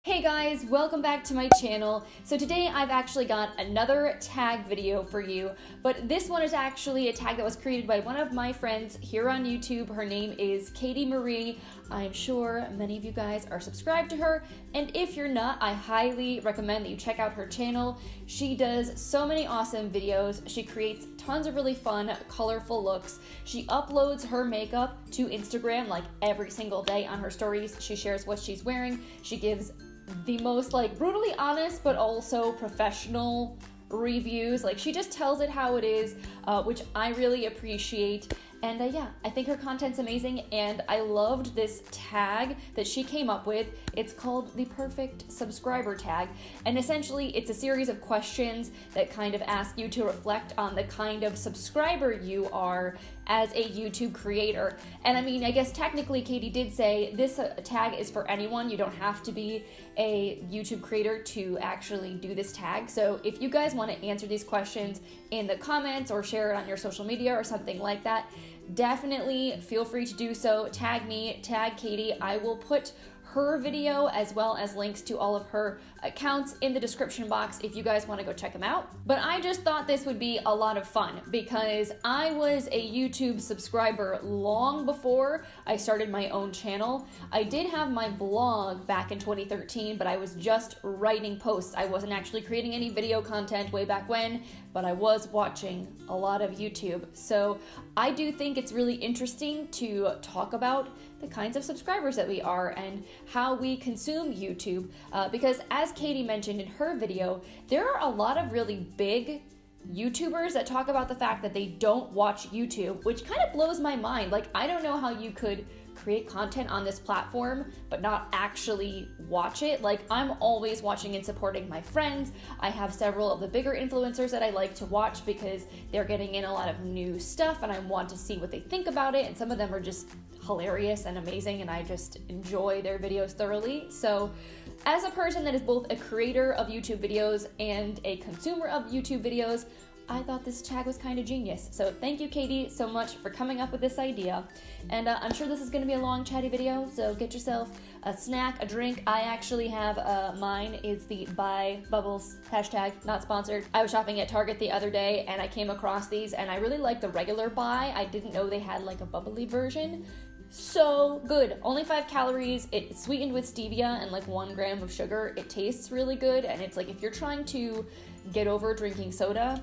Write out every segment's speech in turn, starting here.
Hey guys, welcome back to my channel. So today I've actually got another tag video for you, but this one is actually a tag that was created by one of my friends here on YouTube. Her name is Katie Marie. I'm sure many of you guys are subscribed to her, and if you're not, I highly recommend that you check out her channel. She does so many awesome videos. She creates tons of really fun, colorful looks. She uploads her makeup to Instagram like every single day on her stories. She shares what she's wearing. She gives the most brutally honest but also professional reviews. She just tells it how it is, which I really appreciate. And yeah, I think her content's amazing, and I loved this tag that she came up with. It's called the Perfect Subscriber Tag, and essentially it's a series of questions that kind of ask you to reflect on the kind of subscriber you are as a YouTube creator. And I mean, I guess technically Katie did say this tag is for anyone. You don't have to be a YouTube creator to actually do this tag. So if you guys want to answer these questions in the comments or share it on your social media or something like that, definitely feel free to do so. Tag me, tag Katie. I will put her video as well as links to all of her accounts in the description box if you guys want to go check them out. But I just thought this would be a lot of fun because I was a YouTube subscriber long before I started my own channel. I did have my blog back in 2013, but I was just writing posts. I wasn't actually creating any video content way back when, but I was watching a lot of YouTube. So I do think it's really interesting to talk about the kinds of subscribers that we are and how we consume YouTube, because as Katie mentioned in her video, there are a lot of really big YouTubers that talk about the fact that they don't watch YouTube, which kind of blows my mind. I don't know how you could create content on this platform but not actually watch it. I'm always watching and supporting my friends. I have several of the bigger influencers that I like to watch because they're getting in a lot of new stuff and I want to see what they think about it, and some of them are just hilarious and amazing and I just enjoy their videos thoroughly. So as a person that is both a creator of YouTube videos and a consumer of YouTube videos, I thought this tag was kind of genius. So thank you, Katie, so much for coming up with this idea. And I'm sure this is going to be a long, chatty video, so get yourself a snack, a drink. I actually have, mine is the Buy Bubbles hashtag, not sponsored. I was shopping at Target the other day and I came across these and I really like the regular Buy. I didn't know they had a bubbly version. So good. Only 5 calories. It's sweetened with stevia and 1 gram of sugar. It tastes really good, and it's if you're trying to get over drinking soda,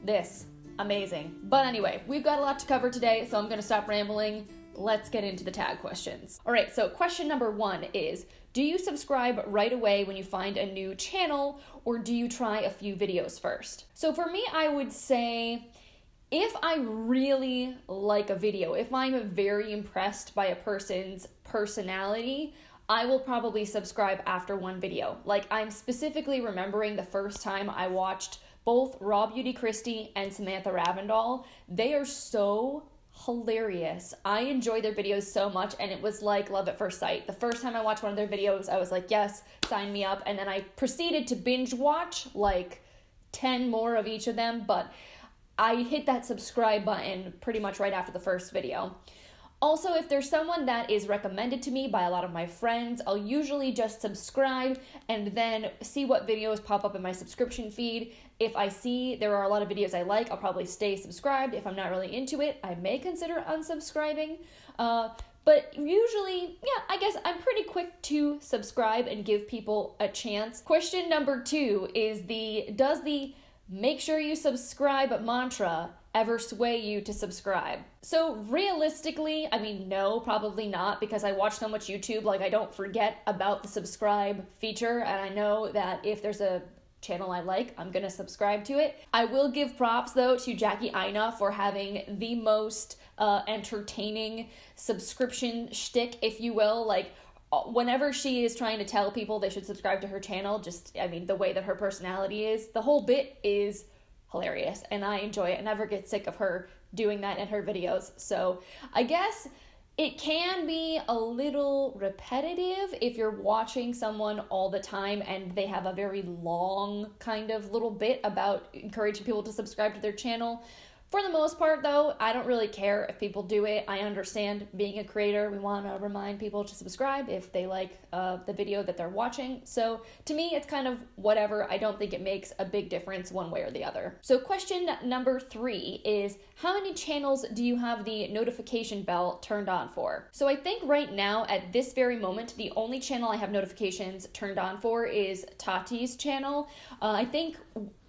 this, amazing. But anyway, we've got a lot to cover today, so I'm gonna stop rambling. Let's get into the tag questions. All right, so question number 1 is, do you subscribe right away when you find a new channel, or do you try a few videos first? So for me, I would say, if I really like a video, if I'm very impressed by a person's personality, I will probably subscribe after one video. I'm specifically remembering the first time I watched both Raw Beauty Christie and Samantha Ravndal. They are so hilarious. I enjoy their videos so much, and it was like love at first sight. The first time I watched one of their videos, I was like, yes, sign me up. And then I proceeded to binge watch 10 more of each of them, but I hit that subscribe button pretty much right after the first video. Also, if there's someone that is recommended to me by a lot of my friends, I'll usually just subscribe and then see what videos pop up in my subscription feed. If I see there are a lot of videos I like, I'll probably stay subscribed. If I'm not really into it, I may consider unsubscribing. But usually, yeah, I guess I'm pretty quick to subscribe and give people a chance. Question number 2 is does the make sure you subscribe mantra ever sway you to subscribe? So realistically, I mean, no, probably not, because I watch so much YouTube, I don't forget about the subscribe feature, and I know that if there's a channel I like, I'm gonna subscribe to it. I will give props though to Jackie Aina for having the most entertaining subscription shtick, if you will. Whenever she is trying to tell people they should subscribe to her channel, the way that her personality is, the whole bit is hilarious, and I enjoy it. I never get sick of her doing that in her videos. So I guess it can be a little repetitive if you're watching someone all the time and they have a very long kind of little bit about encouraging people to subscribe to their channel. For the most part though, I don't really care if people do it. I understand being a creator, we want to remind people to subscribe if they like the video that they're watching. So to me, it's kind of whatever. I don't think it makes a big difference one way or the other. So question number 3 is, how many channels do you have the notification bell turned on for? So I think right now at this very moment, the only channel I have notifications turned on for is Tarte's channel. I think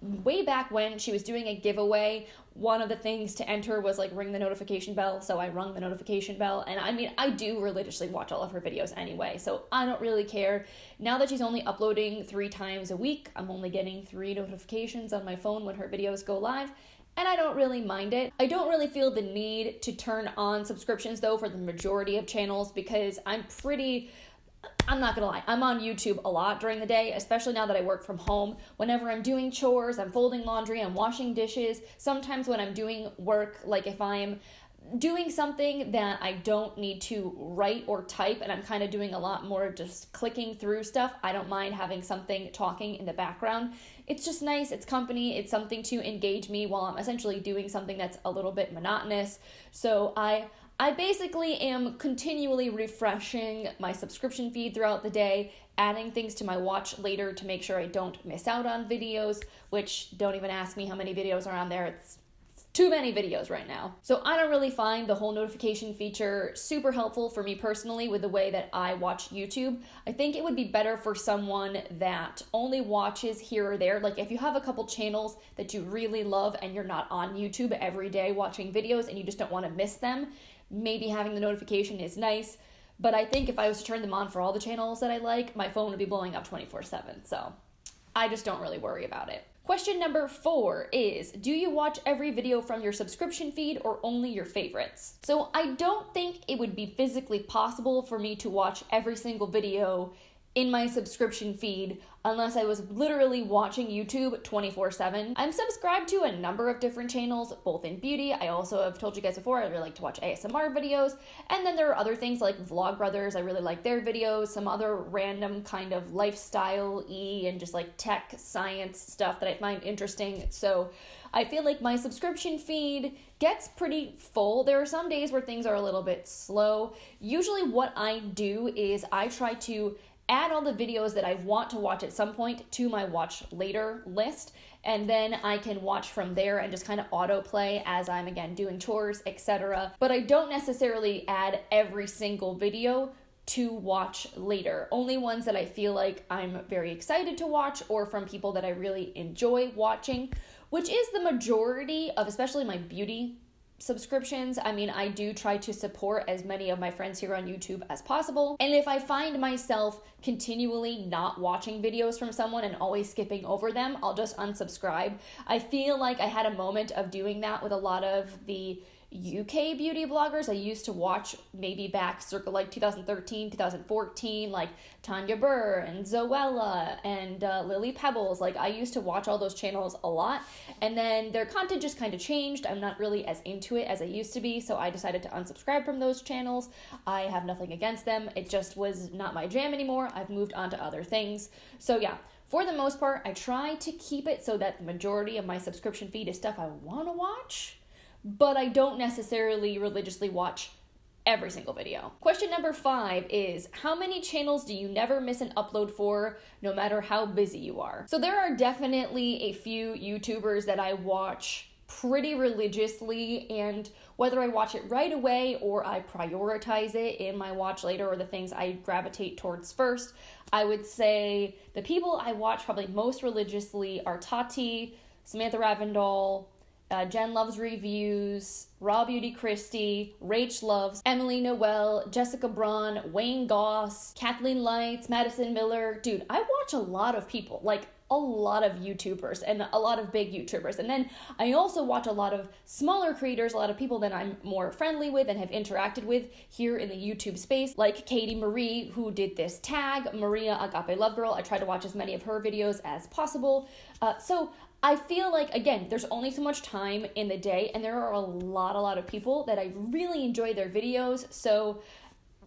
way back when she was doing a giveaway, one of the things to enter was like ring the notification bell, so I rung the notification bell, and I mean, I do religiously watch all of her videos anyway, so I don't really care. Now that she's only uploading 3 times a week, I'm only getting 3 notifications on my phone when her videos go live, and I don't really mind it. I don't really feel the need to turn on subscriptions though for the majority of channels, because I'm not gonna lie, I'm on YouTube a lot during the day, especially now that I work from home. Whenever I'm doing chores, I'm folding laundry, I'm washing dishes, sometimes when I'm doing work, like if I'm doing something that I don't need to write or type and I'm kind of doing a lot more just clicking through stuff, I don't mind having something talking in the background. It's just nice, it's company, it's something to engage me while I'm essentially doing something that's a little bit monotonous. So I basically am continually refreshing my subscription feed throughout the day, adding things to my watch later to make sure I don't miss out on videos, which don't even ask me how many videos are on there. It's too many videos right now. So I don't really find the whole notification feature super helpful for me personally with the way that I watch YouTube. I think it would be better for someone that only watches here or there. Like if you have a couple channels that you really love and you're not on YouTube every day watching videos and you just don't want to miss them, maybe having the notification is nice. But I think if I was to turn them on for all the channels that I like, my phone would be blowing up 24/7. So I just don't really worry about it. Question number 4 is, do you watch every video from your subscription feed or only your favorites? So I don't think it would be physically possible for me to watch every single video in my subscription feed unless I was literally watching YouTube 24/7. I'm subscribed to a number of different channels, both in beauty. I also have told you guys before, I really like to watch ASMR videos. And then there are other things like Vlogbrothers. I really like their videos, some other random kind of lifestyle-y and just like tech science stuff that I find interesting. So I feel like my subscription feed gets pretty full. There are some days where things are a little bit slow. Usually what I do is I try to add all the videos that I want to watch at some point to my watch later list, and then I can watch from there and just kind of autoplay as I'm again doing chores, etc. But I don't necessarily add every single video to watch later. Only ones that I feel like I'm very excited to watch or from people that I really enjoy watching, which is the majority of especially my beauty subscriptions. I mean, I do try to support as many of my friends here on YouTube as possible. And if I find myself continually not watching videos from someone and always skipping over them, I'll just unsubscribe. I feel like I had a moment of doing that with a lot of the UK beauty bloggers I used to watch maybe back circa like 2013, 2014, like Tanya Burr and Zoella and Lily Pebbles. Like I used to watch all those channels a lot, and then their content just kind of changed. I'm not really as into it as I used to be, so I decided to unsubscribe from those channels. I have nothing against them. It just was not my jam anymore. I've moved on to other things. So yeah, for the most part, I try to keep it so that the majority of my subscription feed is stuff I want to watch, but I don't necessarily religiously watch every single video. Question number 5 is, how many channels do you never miss an upload for, no matter how busy you are? So there are definitely a few YouTubers that I watch pretty religiously, and whether I watch it right away or I prioritize it in my watch later or the things I gravitate towards first, I would say the people I watch probably most religiously are Tarte, Samantha Ravindall, Jen Loves Reviews, Raw Beauty Christie, Rach Loves, Emily Noel, Jessica Braun, Wayne Goss, Kathleen Lights, Madison Miller. Dude, I watch a lot of people, like a lot of YouTubers and a lot of big YouTubers. And then I also watch a lot of smaller creators, a lot of people that I'm more friendly with and have interacted with here in the YouTube space, like Katie Marie, who did this tag, Maria Agape Love Girl. I try to watch as many of her videos as possible. So I feel like, again, there's only so much time in the day, and there are a lot of people that I really enjoy their videos. So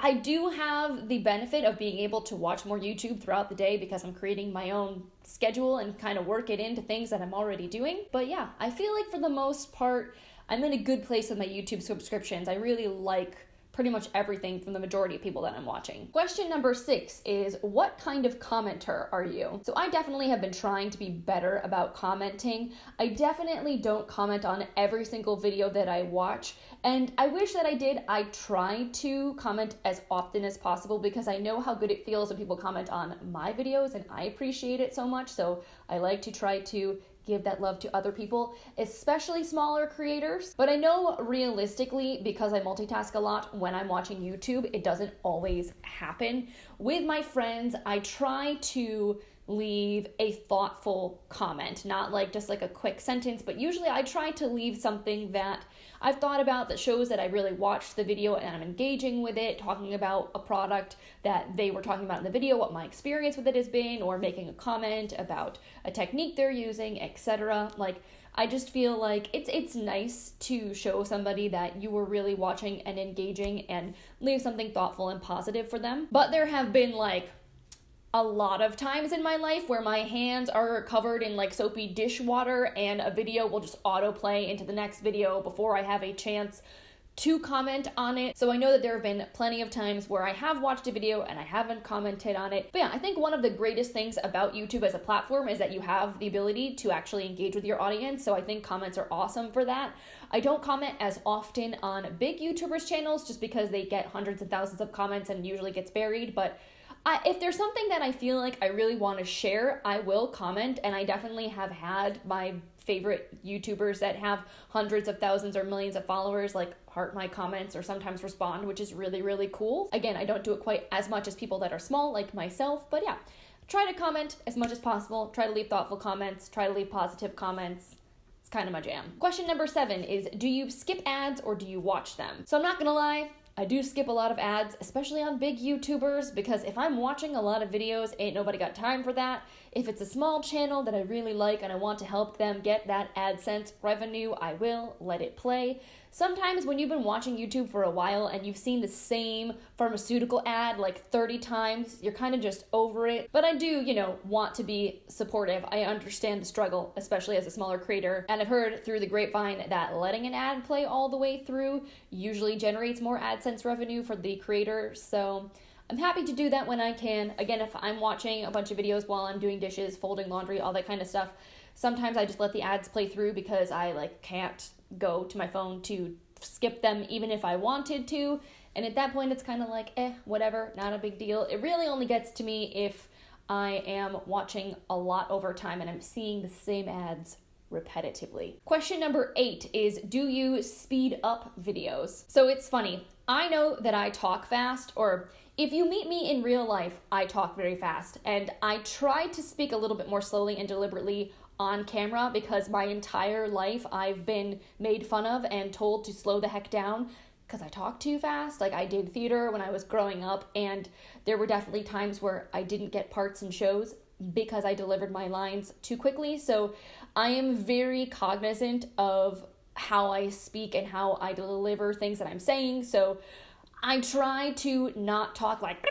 I do have the benefit of being able to watch more YouTube throughout the day because I'm creating my own schedule and kind of work it into things that I'm already doing. But yeah, I feel like for the most part, I'm in a good place with my YouTube subscriptions. I really like pretty much everything from the majority of people that I'm watching. Question number 6 is, what kind of commenter are you? So I definitely have been trying to be better about commenting. I definitely don't comment on every single video that I watch, and I wish that I did. I try to comment as often as possible because I know how good it feels when people comment on my videos, and I appreciate it so much, so I like to try to give that love to other people, especially smaller creators. But I know realistically, because I multitask a lot when I'm watching YouTube, it doesn't always happen. With my friends, I try to leave a thoughtful comment, not like just like a quick sentence, but usually I try to leave something that I've thought about that shows that I really watched the video and I'm engaging with it, talking about a product that they were talking about in the video, what my experience with it has been, or making a comment about a technique they're using, etc. Like, I just feel like it's nice to show somebody that you were really watching and engaging and leave something thoughtful and positive for them. But there have been like a lot of times in my life where my hands are covered in like soapy dishwater and a video will just autoplay into the next video before I have a chance to comment on it. So I know that there have been plenty of times where I have watched a video and I haven't commented on it. But yeah, I think one of the greatest things about YouTube as a platform is that you have the ability to actually engage with your audience. So I think comments are awesome for that. I don't comment as often on big YouTubers' channels just because they get hundreds of thousands of comments and usually gets buried. But if there's something that I feel like I really want to share, I will comment, and I definitely have had my favorite YouTubers that have hundreds of thousands or millions of followers like heart my comments or sometimes respond, which is really, really cool. Again, I don't do it quite as much as people that are small like myself, but yeah, try to comment as much as possible, try to leave thoughtful comments, try to leave positive comments. It's kind of my jam. Question number 7 is, do you skip ads or do you watch them? So I'm not gonna lie, I do skip a lot of ads, especially on big YouTubers, because if I'm watching a lot of videos, ain't nobody got time for that. If it's a small channel that I really like and I want to help them get that AdSense revenue, I will let it play. Sometimes when you've been watching YouTube for a while and you've seen the same pharmaceutical ad like 30 times, you're kind of just over it. But I do, want to be supportive. I understand the struggle, especially as a smaller creator. And I've heard through the grapevine that letting an ad play all the way through usually generates more AdSense revenue for the creator. So I'm happy to do that when I can. Again, if I'm watching a bunch of videos while I'm doing dishes, folding laundry, all that kind of stuff, sometimes I just let the ads play through because I can't go to my phone to skip them even if I wanted to. And at that point, it's kind of like, whatever, not a big deal. It really only gets to me if I am watching a lot over time and I'm seeing the same ads repetitively. Question number 8 is, do you speed up videos? So it's funny. I know that I talk fast, or if you meet me in real life, I talk very fast. And I try to speak a little bit more slowly and deliberately on camera because my entire life I've been made fun of and told to slow the heck down because I talk too fast. Like, I did theater when I was growing up, and there were definitely times where I didn't get parts in shows because I delivered my lines too quickly. So I am very cognizant of how I speak and how I deliver things that I'm saying. So I try to not talk like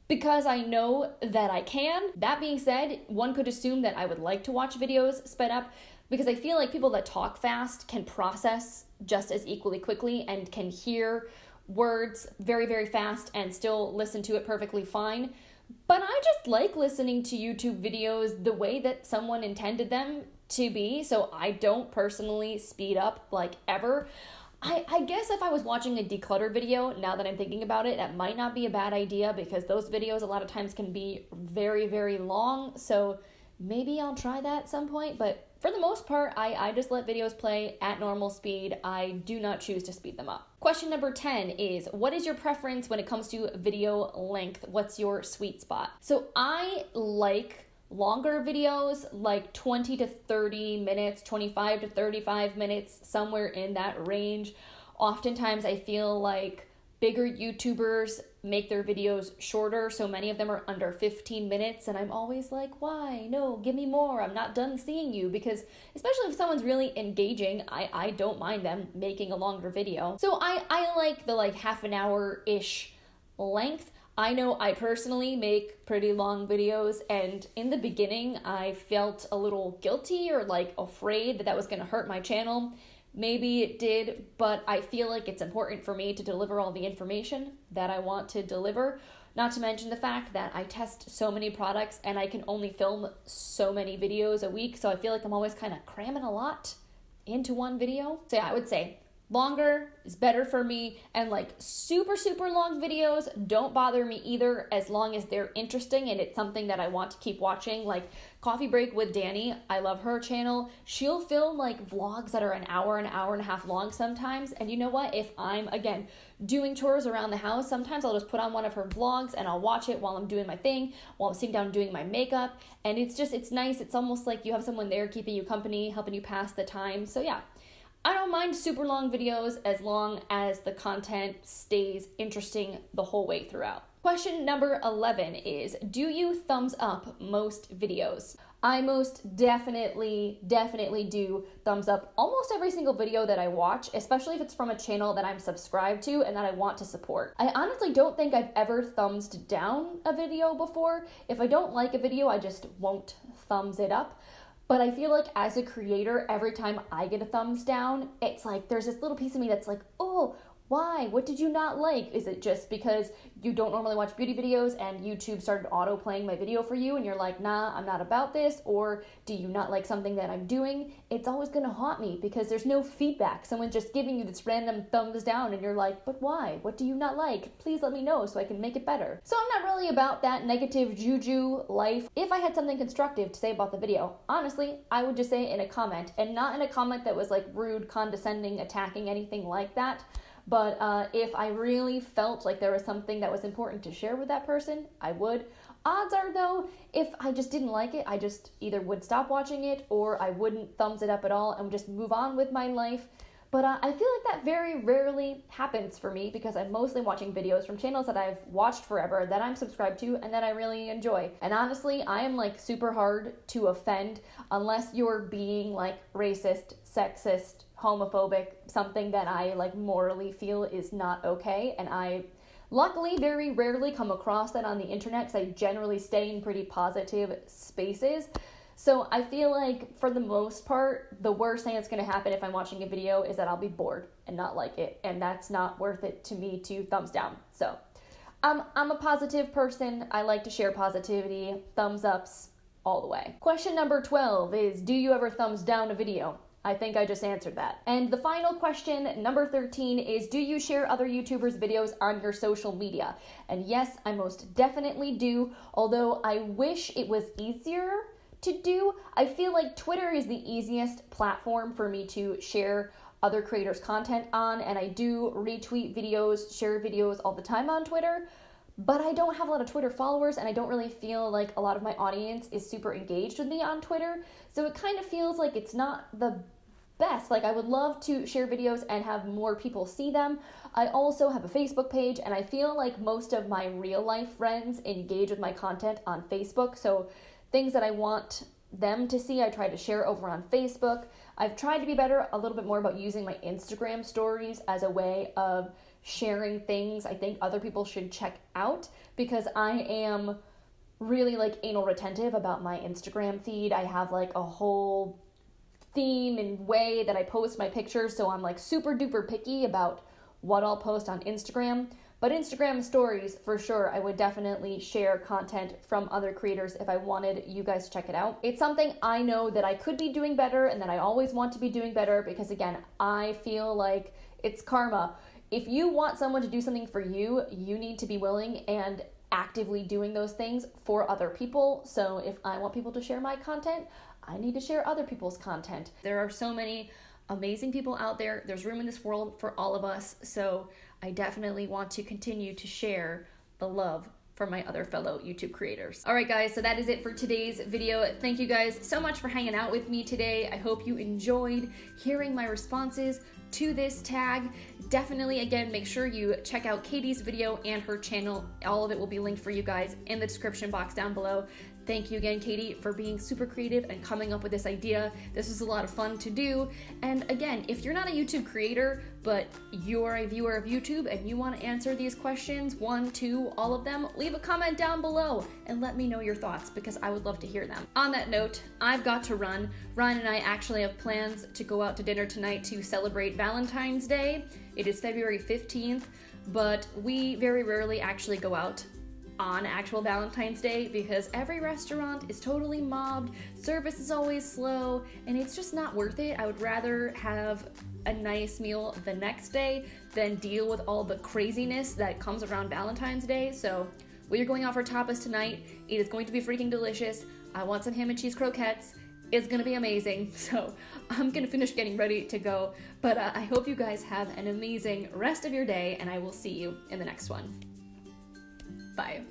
because I know that I can. That being said, one could assume that I would like to watch videos sped up because I feel like people that talk fast can process just as equally quickly and can hear words very, very fast and still listen to it perfectly fine. But I just like listening to YouTube videos the way that someone intended them to be, so I don't personally speed up ever. I guess if I was watching a declutter video, now that I'm thinking about it, that might not be a bad idea because those videos a lot of times can be very, very long. So maybe I'll try that at some point. But for the most part, I just let videos play at normal speed. I do not choose to speed them up. Question number 10 is, what is your preference when it comes to video length? What's your sweet spot? So I like longer videos, like 20 to 30 minutes, 25 to 35 minutes, somewhere in that range. Oftentimes I feel like bigger YouTubers make their videos shorter, so many of them are under 15 minutes, and I'm always like, why? No, give me more. I'm not done seeing you, because especially if someone's really engaging, I don't mind them making a longer video. So I like the half an hour-ish length. I know I personally make pretty long videos, and in the beginning I felt a little guilty or afraid that was going to hurt my channel Maybe it did, but I feel like it's important for me to deliver all the information that I want to deliver. Not to mention the fact that I test so many products and I can only film so many videos a week, so I feel like I'm always kind of cramming a lot into one video. So yeah, I would say longer is better for me, and like super long videos don't bother me either, as long as they're interesting and it's something that I want to keep watching. Like Coffee Break with Danny, I love her channel. She'll film like vlogs that are an hour and a half long sometimes, and you know what, if I'm again doing chores around the house, sometimes I'll just put on one of her vlogs and I'll watch it while I'm doing my thing, while I'm sitting down doing my makeup, and it's nice. It's almost like you have someone there keeping you company, helping you pass the time. So yeah, I don't mind super long videos as long as the content stays interesting the whole way throughout. Question number 11 is, do you thumbs up most videos? I most definitely do thumbs up almost every single video that I watch, especially if it's from a channel that I'm subscribed to and that I want to support. I honestly don't think I've ever thumbs down a video before. If I don't like a video, I just won't thumbs it up. But I feel like as a creator, every time I get a thumbs down, it's like there's this little piece of me that's like, oh, why? What did you not like? Is it just because you don't normally watch beauty videos and YouTube started auto-playing my video for you and you're like, nah, I'm not about this? Or do you not like something that I'm doing? It's always gonna haunt me because there's no feedback. Someone's just giving you this random thumbs down and you're like, but why? What do you not like? Please let me know so I can make it better. So I'm not really about that negative juju life. If I had something constructive to say about the video, honestly, I would just say it in a comment, and not in a comment that was like rude, condescending, attacking, anything like that. But if I really felt like there was something that was important to share with that person, I would. Odds are, though, if I just didn't like it, I just either would stop watching it or I wouldn't thumbs it up at all and just move on with my life. But I feel like that very rarely happens for me because I'm mostly watching videos from channels that I've watched forever, that I'm subscribed to, and that I really enjoy. And honestly, I am like super hard to offend unless you're being like racist, sexist, homophobic, something that I like morally feel is not okay. And I luckily very rarely come across that on the internet because I generally stay in pretty positive spaces. So I feel like for the most part, the worst thing that's going to happen if I'm watching a video is that I'll be bored and not like it. And that's not worth it to me to thumbs down. So I'm a positive person. I like to share positivity, thumbs ups all the way. Question number 12 is, do you ever thumbs down a video? I think I just answered that. And the final question, number 13, is, do you share other YouTubers' videos on your social media? And yes, I most definitely do, although I wish it was easier to do. I feel like Twitter is the easiest platform for me to share other creators' content on, and I do retweet videos, share videos all the time on Twitter, but I don't have a lot of Twitter followers, and I don't really feel like a lot of my audience is super engaged with me on Twitter, so it kind of feels like it's not the best. Like, I would love to share videos and have more people see them. I also have a Facebook page, and I feel like most of my real life friends engage with my content on Facebook, so things that I want them to see, I try to share over on Facebook. I've tried to be better a little bit more about using my Instagram stories as a way of sharing things I think other people should check out, because I am really like anal retentive about my Instagram feed. I have like a whole theme and way that I post my pictures, so I'm like super duper picky about what I'll post on Instagram. But Instagram stories, for sure, I would definitely share content from other creators if I wanted you guys to check it out. It's something I know that I could be doing better and that I always want to be doing better, because again, I feel like it's karma. If you want someone to do something for you, you need to be willing and actively doing those things for other people. So if I want people to share my content, I need to share other people's content. There are so many amazing people out there. There's room in this world for all of us. So I definitely want to continue to share the love for my other fellow YouTube creators. All right, guys, so that is it for today's video. Thank you guys so much for hanging out with me today. I hope you enjoyed hearing my responses to this tag. Definitely, again, make sure you check out Katie's video and her channel. All of it will be linked for you guys in the description box down below. Thank you again, Katie, for being super creative and coming up with this idea. This was a lot of fun to do. And again, if you're not a YouTube creator, but you're a viewer of YouTube and you want to answer these questions, 1, 2, all of them, leave a comment down below and let me know your thoughts because I would love to hear them. On that note, I've got to run. Ryan and I actually have plans to go out to dinner tonight to celebrate Valentine's Day. It is February 15th, but we very rarely actually go out on actual Valentine's Day because every restaurant is totally mobbed, service is always slow, and it's just not worth it. I would rather have a nice meal the next day than deal with all the craziness that comes around Valentine's Day. So we are going out for tapas tonight. It is going to be freaking delicious. I want some ham and cheese croquettes. It's gonna be amazing. So I'm gonna finish getting ready to go, but I hope you guys have an amazing rest of your day and I will see you in the next one. Bye.